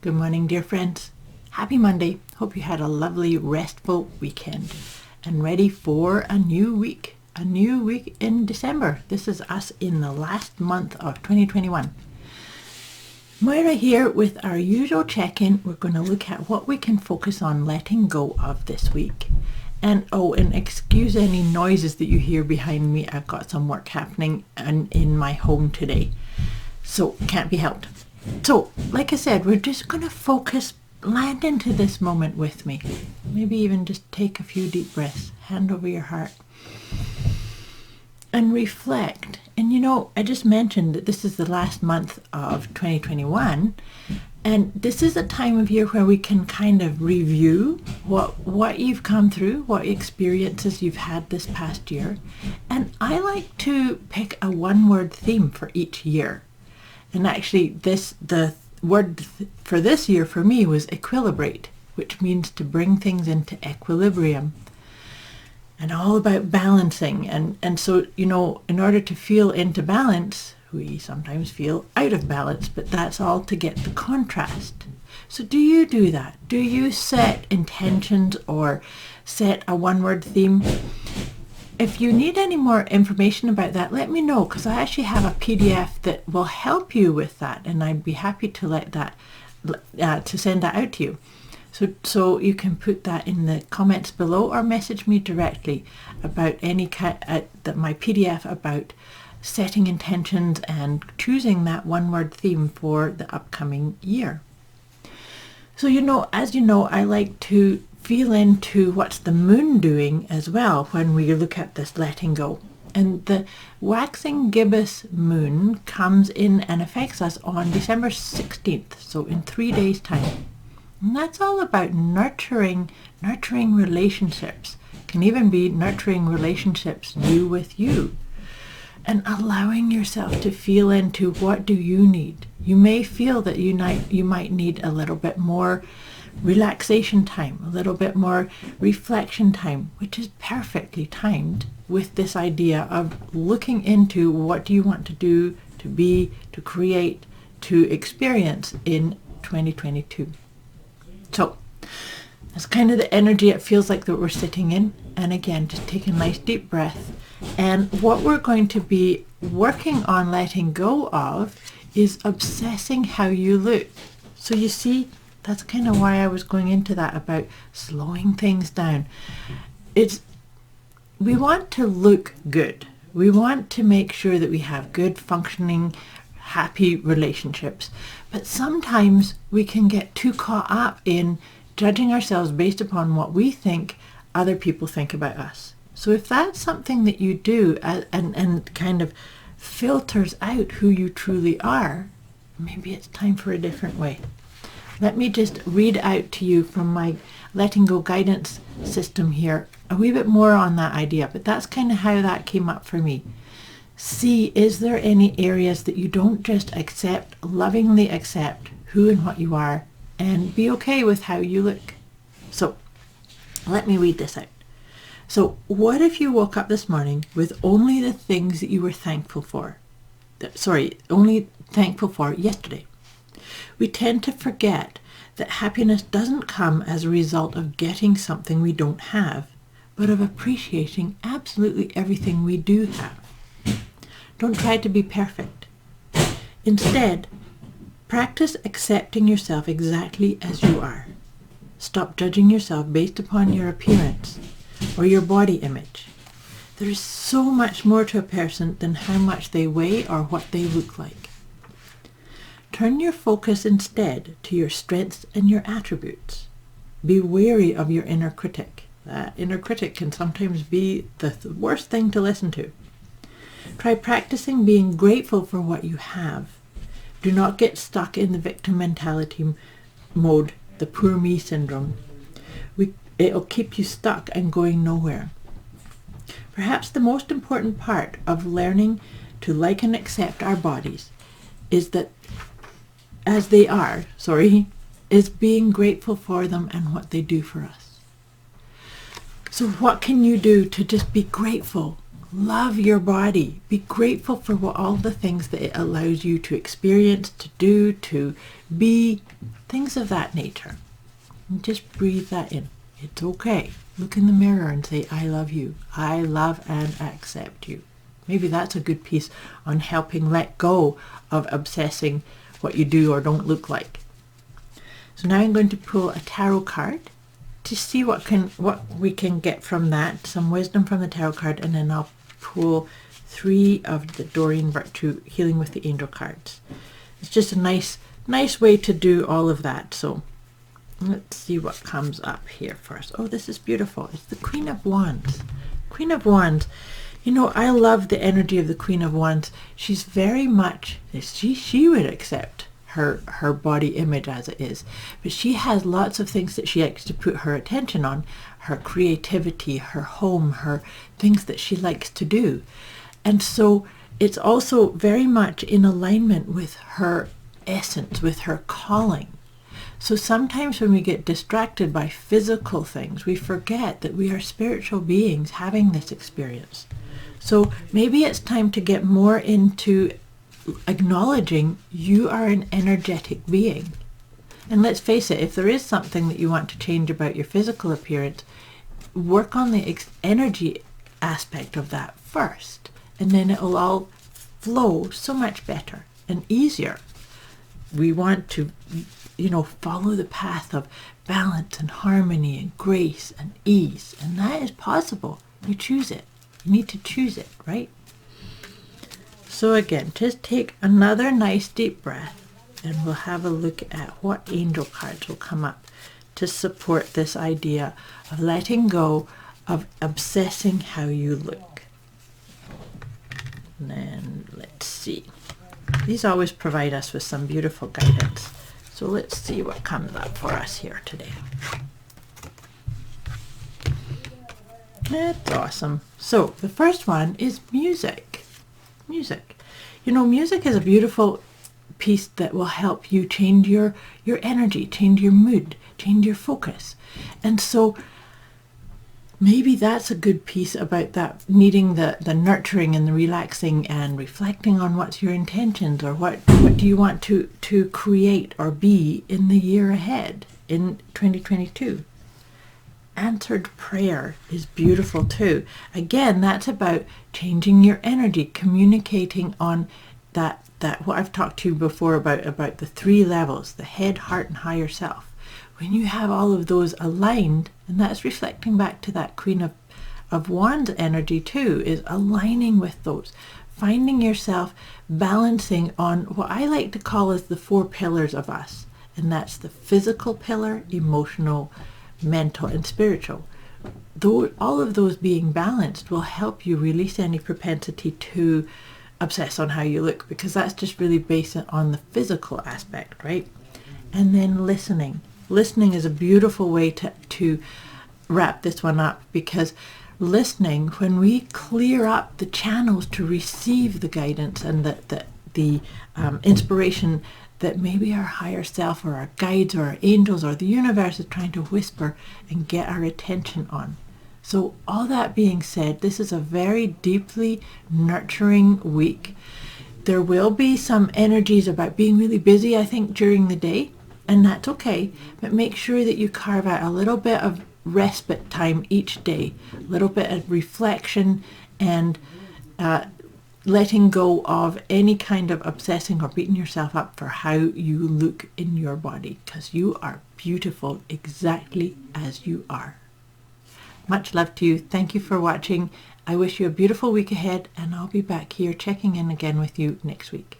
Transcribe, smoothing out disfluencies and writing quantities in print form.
Good morning, dear friends. Happy Monday. Hope you had a lovely, restful weekend and ready for a new week. A new week in December. This is us in the last month of 2021. Moira here with our usual check-in. We're going to look at what we can focus on letting go of this week. And excuse any noises that you hear behind me. I've got some work happening in my home today, so can't be helped. So, like I said, we're just going to focus, land into this moment with me. Maybe even just take a few deep breaths, hand over your heart, and reflect. And I just mentioned that this is the last month of 2021, and this is a time of year where we can kind of review what you've come through, what experiences you've had this past year. And I like to pick a one-word theme for each year. And actually, the word for this year for me was equilibrate, which means to bring things into equilibrium. And all about balancing. And so, in order to feel into balance, we sometimes feel out of balance, but that's all to get the contrast. So do you do that? Do you set intentions or set a one-word theme? If you need any more information about that, let me know, because I actually have a PDF that will help you with that, and I'd be happy to to send that out to you. So you can put that in the comments below or message me directly about my PDF about setting intentions and choosing that one-word theme for the upcoming year. So as you know, I like to feel into what's the moon doing as well when we look at this letting go. And the Waxing Gibbous Moon comes in and affects us on December 16th, so in 3 days' time. And that's all about nurturing relationships. It can even be nurturing relationships you with you. And allowing yourself to feel into what do you need. You may feel that you might need a little bit more relaxation time, a little bit more reflection time, which is perfectly timed with this idea of looking into what do you want to do, to be, to create, to experience in 2022. So that's kind of the energy it feels like that we're sitting in. And again, just take a nice deep breath. And what we're going to be working on letting go of is obsessing how you look. So you see, that's kind of why I was going into that about slowing things down. We want to look good. We want to make sure that we have good functioning, happy relationships. But sometimes we can get too caught up in judging ourselves based upon what we think other people think about us. So if that's something that you do and kind of filters out who you truly are, maybe it's time for a different way. Let me just read out to you from my letting go guidance system here a wee bit more on that idea, but that's kind of how that came up for me. See, is there any areas that you don't just lovingly accept who and what you are, and be okay with how you look? So let me read this out. So what if you woke up this morning with only the things that you were thankful for? Only thankful for yesterday. We tend to forget that happiness doesn't come as a result of getting something we don't have, but of appreciating absolutely everything we do have. Don't try to be perfect. Instead, practice accepting yourself exactly as you are. Stop judging yourself based upon your appearance or your body image. There is so much more to a person than how much they weigh or what they look like. Turn your focus instead to your strengths and your attributes. Be wary of your inner critic. That inner critic can sometimes be the worst thing to listen to. Try practicing being grateful for what you have. Do not get stuck in the victim mentality mode, the poor me syndrome. It'll keep you stuck and going nowhere. Perhaps the most important part of learning to like and accept our bodies is that as they are, is being grateful for them and what they do for us. So what can you do to just be grateful Love your body. Be grateful for all the things that it allows you to experience, to do, to be, things of that nature. And just breathe that in. It's okay. Look in the mirror and say, I love you. I love and accept you. Maybe that's a good piece on helping let go of obsessing what you do or don't look like. So now I'm going to pull a tarot card to see what we can get from that, some wisdom from the tarot card, and then I'll pull 3 of the Doreen Virtue Healing with the Angel cards. It's just a nice way to do all of that. So let's see what comes up here first. Oh, this is beautiful. It's the Queen of Wands. Queen of Wands. You know, I love the energy of the Queen of Wands. She's very much, she would accept her body image as it is, but she has lots of things that she likes to put her attention on, her creativity, her home, her things that she likes to do. And so it's also very much in alignment with her essence, with her calling. So sometimes when we get distracted by physical things, we forget that we are spiritual beings having this experience. So maybe it's time to get more into acknowledging you are an energetic being. And let's face it, if there is something that you want to change about your physical appearance, work on the energy aspect of that first, and then it will all flow so much better and easier. We want to, follow the path of balance and harmony and grace and ease, and that is possible. You choose it. You need to choose it, right? So again, just take another nice deep breath, and we'll have a look at what angel cards will come up to support this idea of letting go of obsessing how you look. And then let's see. These always provide us with some beautiful guidance. So let's see what comes up for us here today. That's awesome. So the first one is music. Music. Music is a beautiful piece that will help you change your energy, change your mood, change your focus. And so maybe that's a good piece about that, needing the nurturing and the relaxing and reflecting on what's your intentions, or what do you want to create or be in the year ahead in 2022. Answered prayer is beautiful too. Again, that's about changing your energy, communicating on that what I've talked to you before about the 3 levels, the head, heart, and higher self. When you have all of those aligned, and that's reflecting back to that Queen of Wands energy too, is aligning with those, finding yourself balancing on what I like to call as the 4 pillars of us, and that's the physical pillar, emotional, mental, and spiritual. Though all of those being balanced will help you release any propensity to obsess on how you look, because that's just really based on the physical aspect, right? And then listening. Listening is a beautiful way to wrap this one up, because listening, when we clear up the channels to receive the guidance and the inspiration that maybe our higher self or our guides or our angels or the universe is trying to whisper and get our attention on. So all that being said, this is a very deeply nurturing week. There will be some energies about being really busy, I think, during the day, and that's okay, but make sure that you carve out a little bit of respite time each day, a little bit of reflection and letting go of any kind of obsessing or beating yourself up for how you look in your body, because you are beautiful exactly as you are. Much love to you. Thank you for watching. I wish you a beautiful week ahead, and I'll be back here checking in again with you next week.